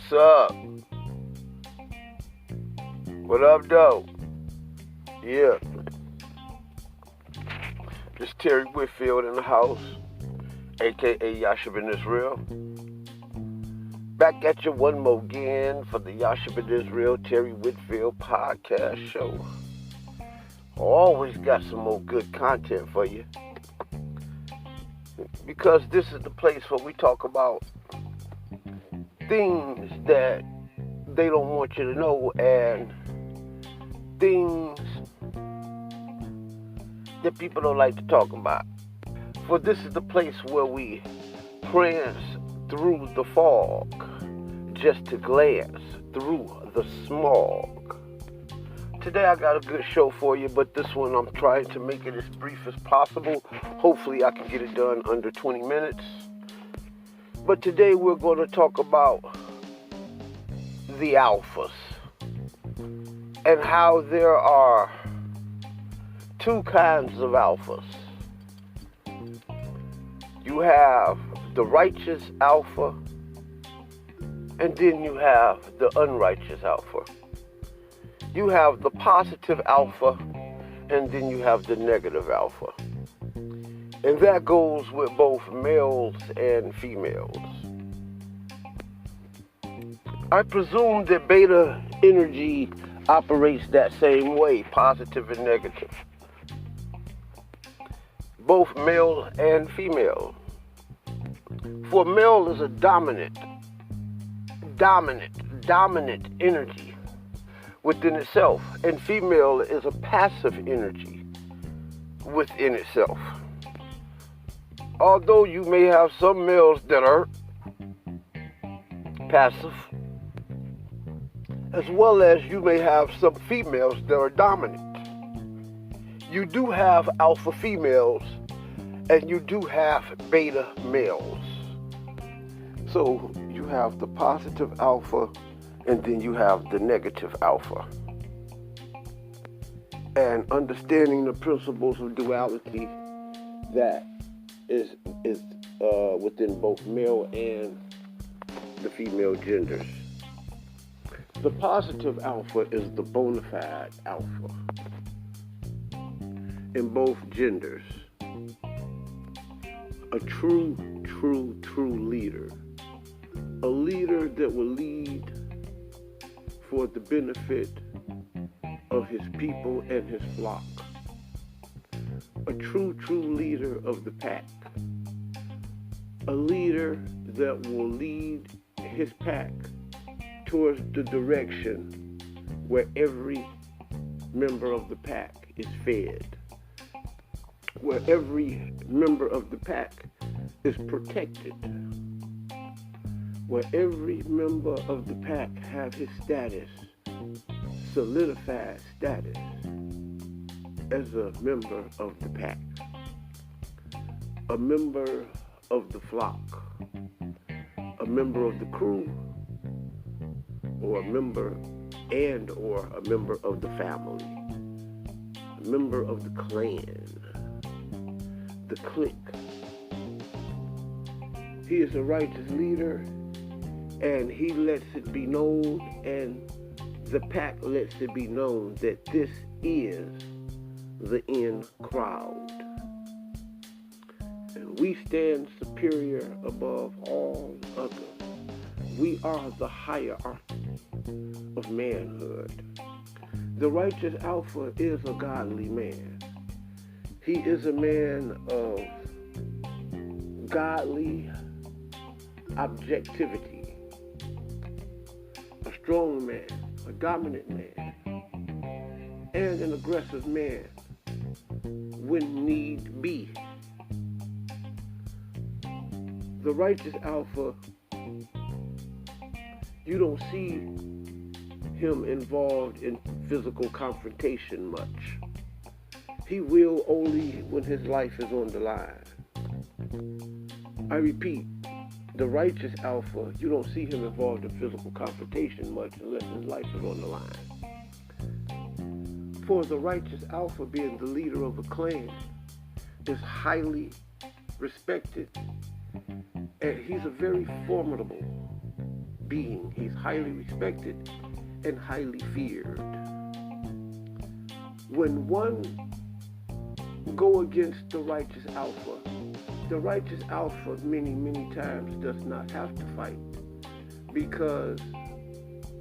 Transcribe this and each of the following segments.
What's up? What up, though? Yeah. This Terry Whitfield in the house, aka Yashib in Israel. Back at you one more again for the Yashib in Israel Terry Whitfield podcast show. Always got some more good content for you. Because this is the place where we talk about things that they don't want you to know and things that people don't like to talk about. For this is the place where we prance through the fog just to glance through the smog. Today I got a good show for you, but this one I'm trying to make it as brief as possible. Hopefully I can get it done under 20 minutes. But today we're going to talk about the alphas and how there are two kinds of alphas. You have the righteous alpha, and then you have the unrighteous alpha. You have the positive alpha, and then you have the negative alpha. And that goes with both males and females. I presume that beta energy operates that same way, positive and negative. Both male and female. For male is a dominant energy within itself, and female is a passive energy within itself. Although you may have some males that are passive, as well as you may have some females that are dominant. You do have alpha females, and you do have beta males. So you have the positive alpha, and then you have the negative alpha. And understanding the principles of duality that is within both male and the female genders. The positive alpha is the bona fide alpha in both genders. A true leader. A leader that will lead for the benefit of his people and his flock. A true leader of the pack. A leader that will lead his pack towards the direction where every member of the pack is fed, where every member of the pack is protected, where every member of the pack have his status, solidified status as a member of the pack, a member of the flock, a member of the crew, or a member of the family, a member of the clan, the clique. He is a righteous leader, and he lets it be known, and the pack lets it be known that this is the in crowd. And we stand superior above all others. We are the hierarchy of manhood. The righteous alpha is a godly man. He is a man of godly objectivity. A strong man, a dominant man, and an aggressive man when need be. The righteous alpha, you don't see him involved in physical confrontation much. He will only when his life is on the line. I repeat, the righteous alpha, you don't see him involved in physical confrontation much unless his life is on the line. For the righteous alpha, being the leader of a clan, is highly respected, and he's a very formidable being. He's highly respected and highly feared. When one go against the righteous alpha many times does not have to fight, because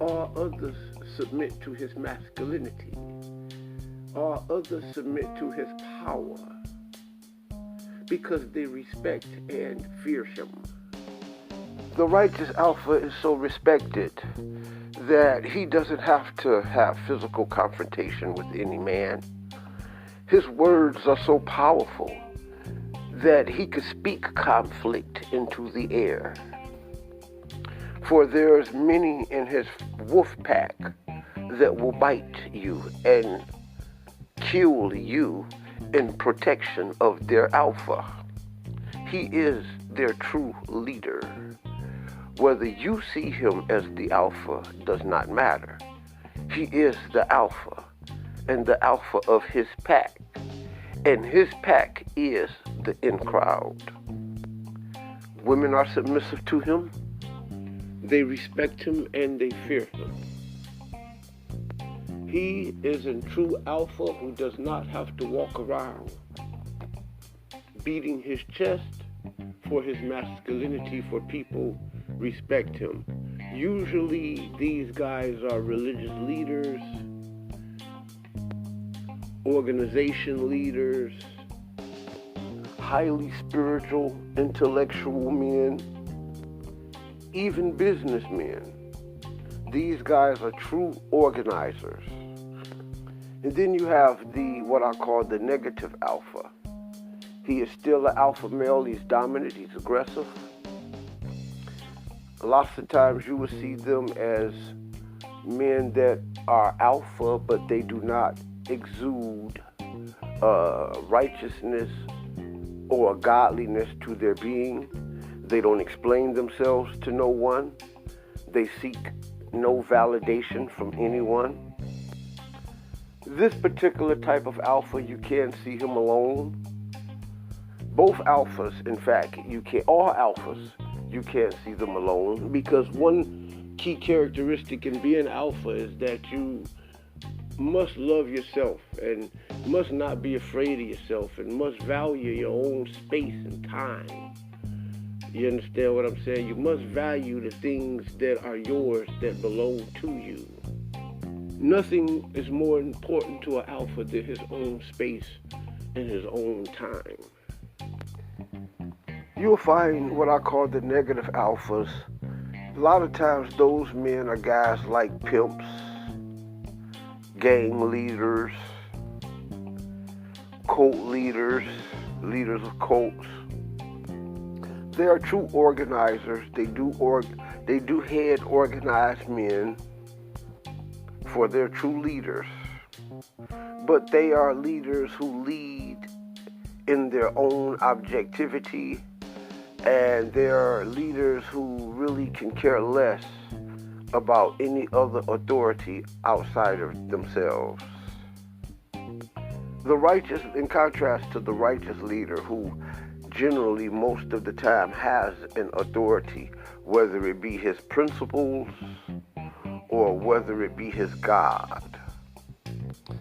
all others submit to his masculinity. All others submit to his power because they respect and fear him. The righteous alpha is so respected that he doesn't have to have physical confrontation with any man. His words are so powerful that he could speak conflict into the air. For there's many in his wolf pack that will bite you and kill you in protection of their alpha. He is their true leader. Whether you see him as the alpha does not matter. He is the alpha, and the alpha of his pack. And his pack is the in crowd. Women are submissive to him. They respect him and they fear him. He is a true alpha who does not have to walk around beating his chest for his masculinity, for people respect him. Usually these guys are religious leaders, organization leaders, highly spiritual, intellectual men, even businessmen. These guys are true organizers. And then you have what I call the negative alpha. He is still an alpha male. He's dominant. He's aggressive. Lots of times you will see them as men that are alpha, but they do not exude righteousness or godliness to their being. They don't explain themselves to no one. They seek no validation from anyone. This particular type of alpha, you can't see him alone. Both alphas, in fact, all alphas, you can't see them alone, because one key characteristic in being alpha is that you must love yourself and must not be afraid of yourself and must value your own space and time. You understand what I'm saying? You must value the things that are yours, that belong to you. Nothing is more important to an alpha than his own space and his own time. You'll find what I call the negative alphas. A lot of times those men are guys like pimps, gang leaders, cult leaders, leaders of cults. They are true organizers. They do head organized men for their true leaders. But they are leaders who lead in their own objectivity, and they are leaders who really can care less about any other authority outside of themselves. The righteous, in contrast to the righteous leader who generally most of the time has an authority, whether it be his principles or whether it be his God.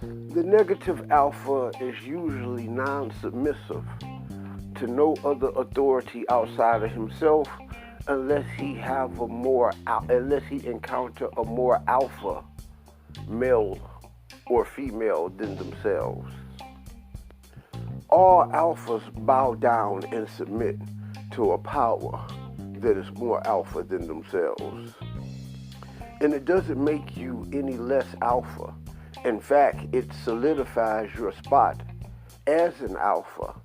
The negative alpha is usually non-submissive to no other authority outside of himself unless he encounter a more alpha male or female than themselves. All alphas bow down and submit to a power that is more alpha than themselves. And it doesn't make you any less alpha. In fact, it solidifies your spot as an alpha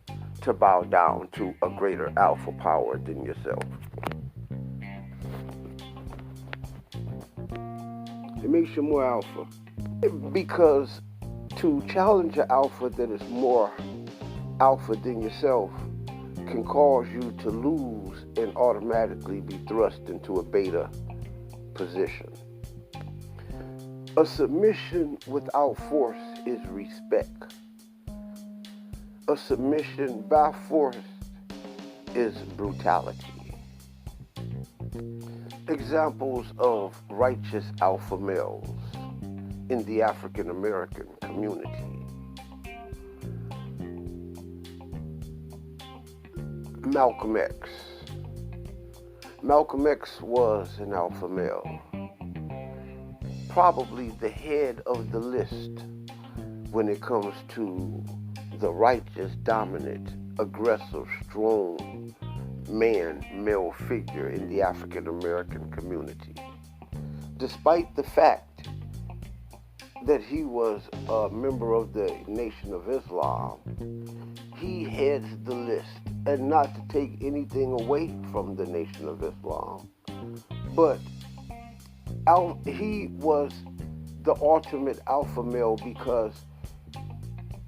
to bow down to a greater alpha power than yourself. It makes you more alpha. Because to challenge an alpha that is more alpha than yourself can cause you to lose and automatically be thrust into a beta position. A submission without force is respect. A submission by force is brutality. examples of righteous alpha males in the African American community. Malcolm X. Malcolm X was an alpha male, probably the head of the list when it comes to the righteous, dominant, aggressive, strong male figure in the African American community. Despite the fact that he was a member of the Nation of Islam, he heads the list. And not to take anything away from the Nation of Islam, but he was the ultimate alpha male because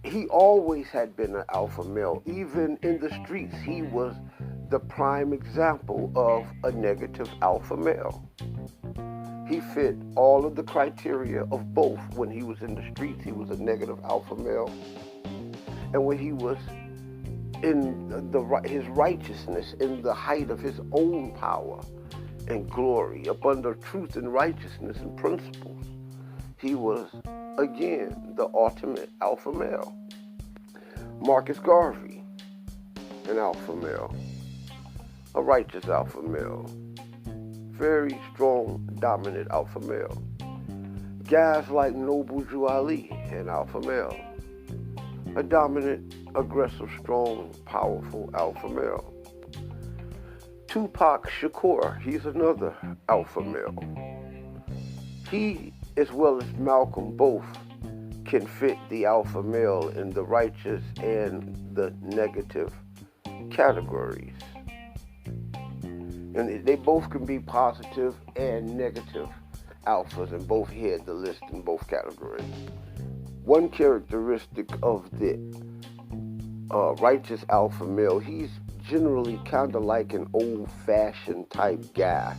he always had been an alpha male. Even in the streets, he was the prime example of a negative alpha male. He fit all of the criteria of both. When he was in the streets, he was a negative alpha male. And when he was in his righteousness, in the height of his own power and glory, up under truth and righteousness and principles, he was, again, the ultimate alpha male. Marcus Garvey, an alpha male, a righteous alpha male, very strong, dominant alpha male. Guys like Noble Drew Ali, an alpha male, a dominant, aggressive, strong, powerful alpha male. Tupac Shakur, he's another alpha male. He, as well as Malcolm, both can fit the alpha male in the righteous and the negative categories. And they both can be positive and negative alphas, and both head the list in both categories. One characteristic of the righteous alpha male, he's generally kind of like an old-fashioned type guy,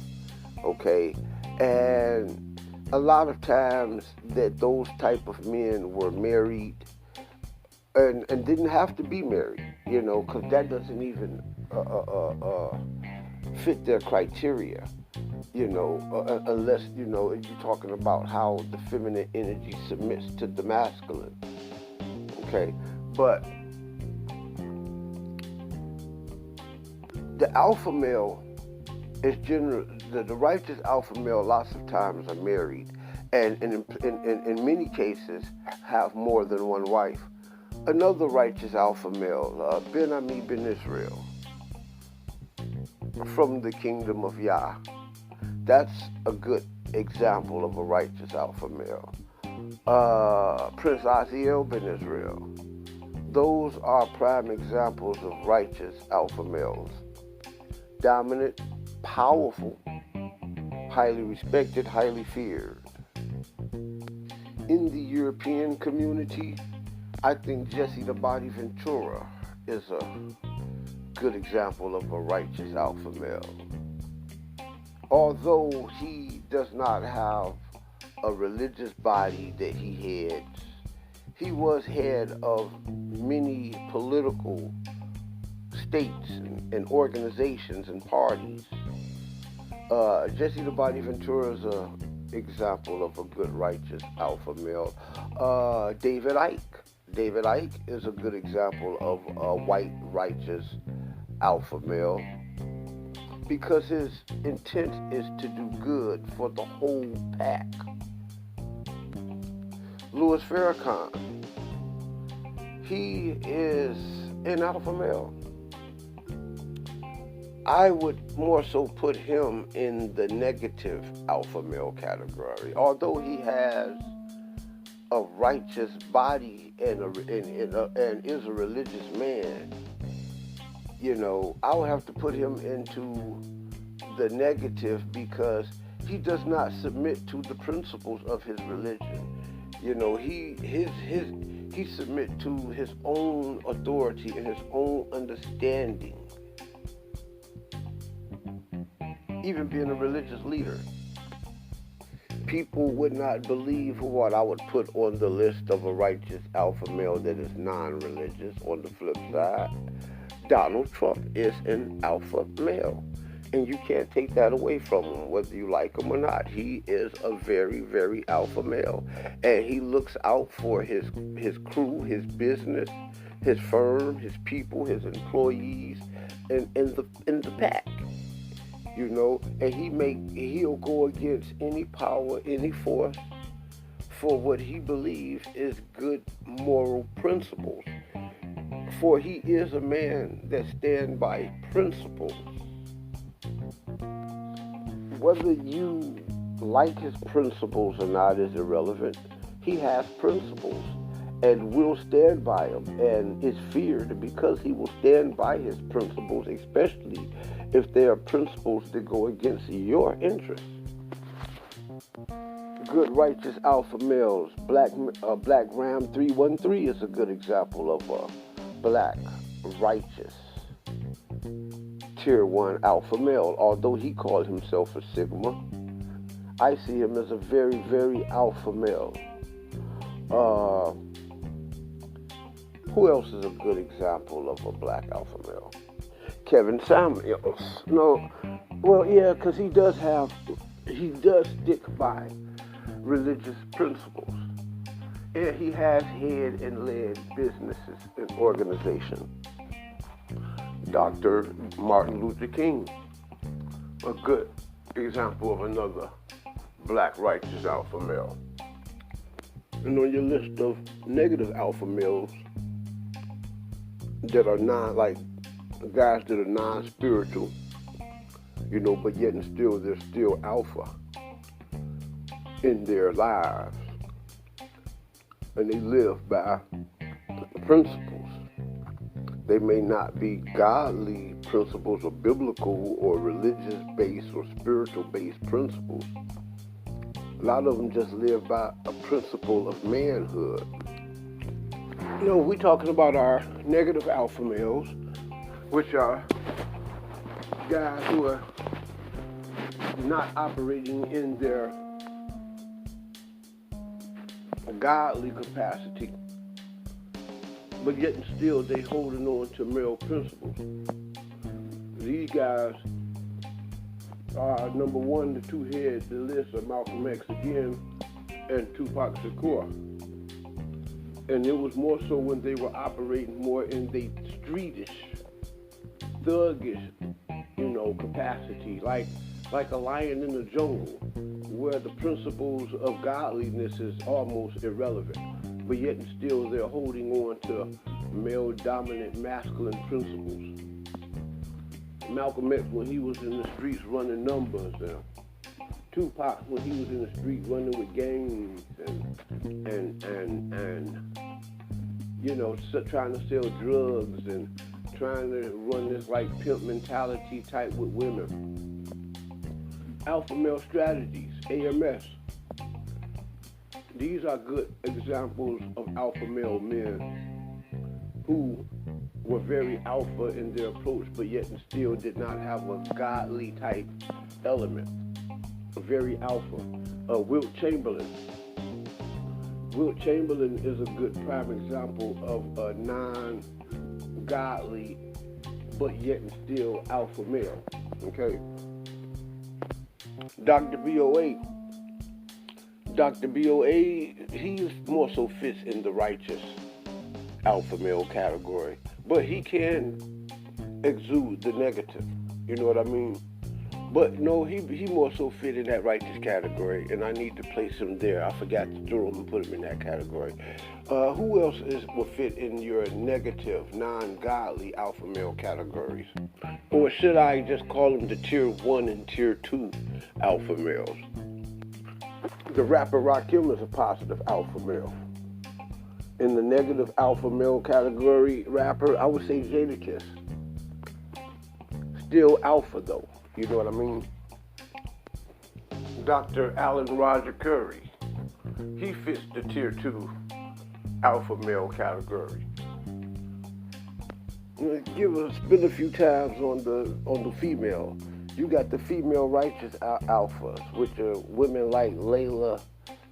okay? And a lot of times that those type of men were married and didn't have to be married, you know, because that doesn't even fit their criteria, you know, unless, you know, you're talking about how the feminine energy submits to the masculine, okay? But the alpha male is generally, the righteous alpha male lots of times are married, and in many cases have more than one wife. Another righteous alpha male, Ben Ami Ben Israel, from the kingdom of Yah. That's a good example of a righteous alpha male. Prince Aziel Ben Israel. Those are prime examples of righteous alpha males. Dominant, powerful, highly respected, highly feared. In the European community, I think Jesse the Body Ventura is a good example of a righteous alpha male. Although he does not have a religious body that he heads, he was head of many political states and organizations and parties. Jesse the Body Ventura is an example of a good righteous alpha male. David Icke. David Icke is a good example of a white righteous alpha male because his intent is to do good for the whole pack. Louis Farrakhan, he is an alpha male. I would more so put him in the negative alpha male category. Although he has a righteous body and is a religious man, you know, I would have to put him into the negative because he does not submit to the principles of his religion. You know, he submit to his own authority and his own understanding. Even being a religious leader, people would not believe what I would put on the list of a righteous alpha male that is non-religious. On the flip side, Donald Trump is an alpha male. And you can't take that away from him, whether you like him or not. He is a very, very alpha male. And he looks out for his crew, his business, his firm, his people, his employees, and in the pack. And he'll go against any power, any force for what he believes is good moral principles. For he is a man that stands by principles. Whether you like his principles or not is irrelevant. He has principles and will stand by them, and is feared because he will stand by his principles, especially if they are principles that go against your interests. Good righteous alpha males. Black Ram 313 is a good example of a black righteous Tier 1 alpha male. Although he called himself a Sigma, I see him as a very, very alpha male. Who else is a good example of a black alpha male? Kevin Samuels. No, well, yeah, because he does stick by religious principles. And he has head and led businesses and organizations. Dr. Martin Luther King, a good example of another black righteous alpha male. And on your list of negative alpha males that are guys that are non-spiritual, but yet and still they're still alpha in their lives, and they live by principles. They may not be godly principles or biblical or religious-based or spiritual-based principles. A lot of them just live by a principle of manhood. We're talking about our negative alpha males, which are guys who are not operating in their godly capacity, but yet and still they holding on to male principles. These guys are number one, the two heads the list are Malcolm X again and Tupac Shakur. And it was more so when they were operating more in the streetish, thuggish, capacity, like a lion in the jungle, where the principles of godliness is almost irrelevant, but yet and still they're holding on to male-dominant masculine principles. Malcolm X, when he was in the streets running numbers, Tupac, when he was in the street running with gangs and trying to sell drugs and trying to run this pimp mentality type with women. Alpha male strategies, AMS. These are good examples of alpha male men who were very alpha in their approach, but yet and still did not have a godly type element. Very alpha. Wilt Chamberlain. Wilt Chamberlain is a good prime example of a non-godly, but yet and still alpha male. Okay. Dr. BOA. Dr. BOA, he more so fits in the righteous alpha male category, but he can exude the negative. You know what I mean? But no, he more so fit in that righteous category, and I need to place him there. I forgot to throw him and put him in that category. Who else will fit in your negative, non-godly alpha male categories? Or should I just call them the Tier 1 and Tier 2 alpha males? The rapper Rakim is a positive alpha male. In the negative alpha male category rapper, I would say Jadakiss. Still alpha though. You know what I mean? Dr. Alan Roger Curry. He fits the Tier 2 alpha male category. Spin a few times on the female. You got the female righteous alphas, which are women like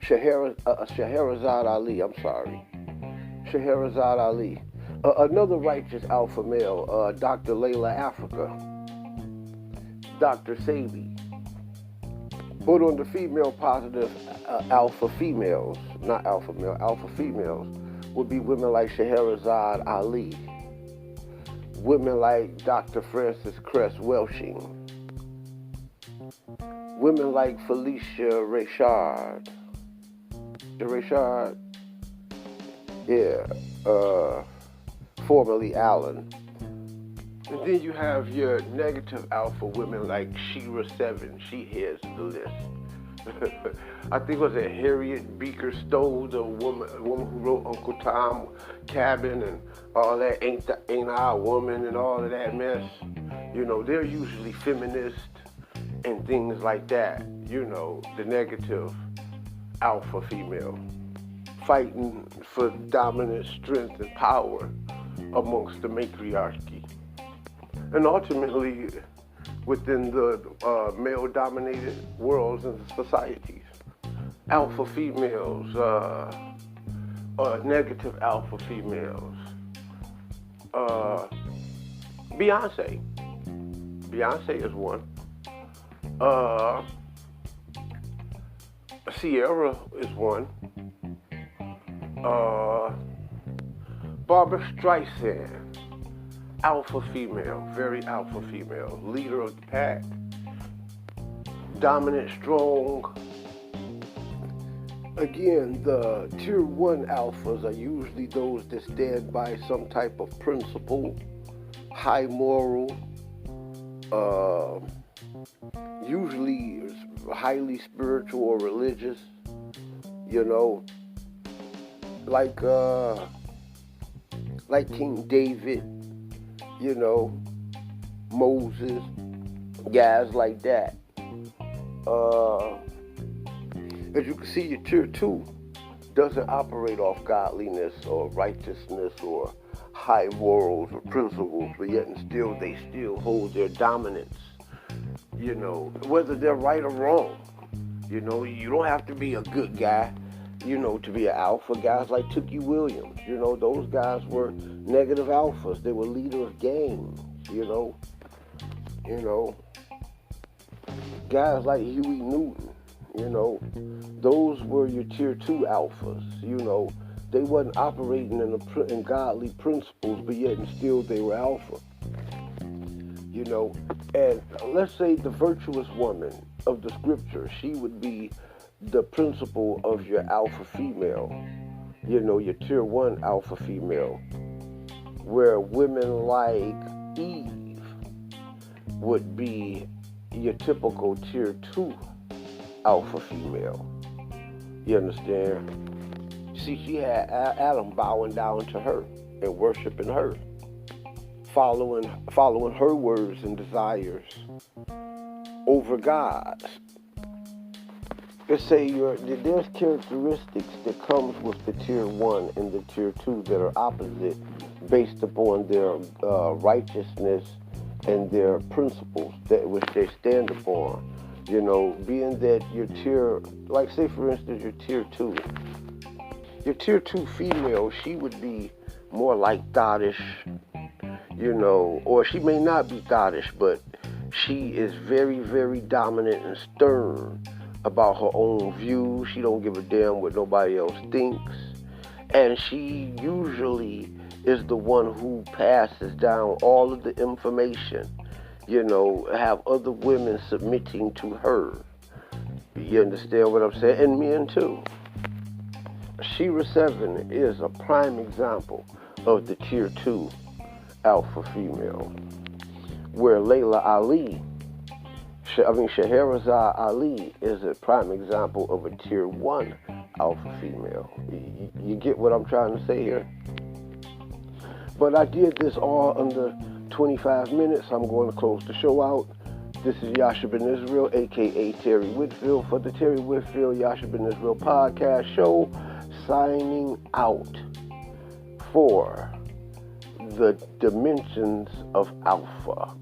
Scheherazade Ali. I'm sorry. Scheherazade Ali. Another righteous alpha male, Dr. Layla Africa. Dr. Sabi. But on the female positive, alpha females, not alpha male, alpha females, would be women like Scheherazade Ali, women like Dr. Frances Cress Welshing, women like Felicia Rashad. Formerly Allen. And then you have your negative alpha women like Shira 7. She heads the list. I think it was Harriet Beecher Stowe, the woman who wrote Uncle Tom Cabin and all that, ain't I a woman and all of that mess. You know, they're usually feminist and things like that. You know, the negative alpha female, fighting for dominant strength and power amongst the matriarchy. And ultimately, within the male-dominated worlds and societies, alpha females, negative alpha females, Beyonce is one. Sierra is one. Barbara Streisand, alpha female, very alpha female, leader of the pack, dominant, strong. Again, the tier 1 alphas are usually those that stand by some type of principle, high moral, usually highly spiritual or religious, you know, like King David, you know, Moses, guys like that. As you can see, your tier 2 doesn't operate off godliness or righteousness or high morals or principles, but yet and still they still hold their dominance, you know, whether they're right or wrong. You know, you don't have to be a good guy, you know, to be an alpha. Guys like Tookie Williams, you know, those guys were negative alphas. They were leader of gangs, you know. Guys like Huey Newton, you know, those were your tier 2 alphas, you know. They wasn't operating in godly principles, but yet and still they were alpha, you know. And let's say the virtuous woman of the scripture, she would be the principle of your alpha female, you know, your tier 1 alpha female, where women like Eve would be your typical tier 2 alpha female. You understand? See, she had Adam bowing down to her and worshiping her, following her words and desires over God's. Let's say there's characteristics that comes with the tier 1 and the tier 2 that are opposite based upon their righteousness and their principles that which they stand upon. You know, being that your tier, like say for instance, your tier 2 female, she would be more like thottish, you know, or she may not be thottish, but she is very, very dominant and stern about her own views. She don't give a damn what nobody else thinks. And she usually is the one who passes down all of the information, you know, have other women submitting to her. You understand what I'm saying? And men too. Shira 7 is a prime example of the tier 2 alpha female, where Scheherazade Ali is a prime example of a tier 1 alpha female. You get what I'm trying to say here? But I did this all under 25 minutes. I'm going to close the show out. This is Yasha Ben Israel, a.k.a. Terry Whitfield, for the Terry Whitfield Yasha Ben Israel podcast show, signing out for the dimensions of alpha.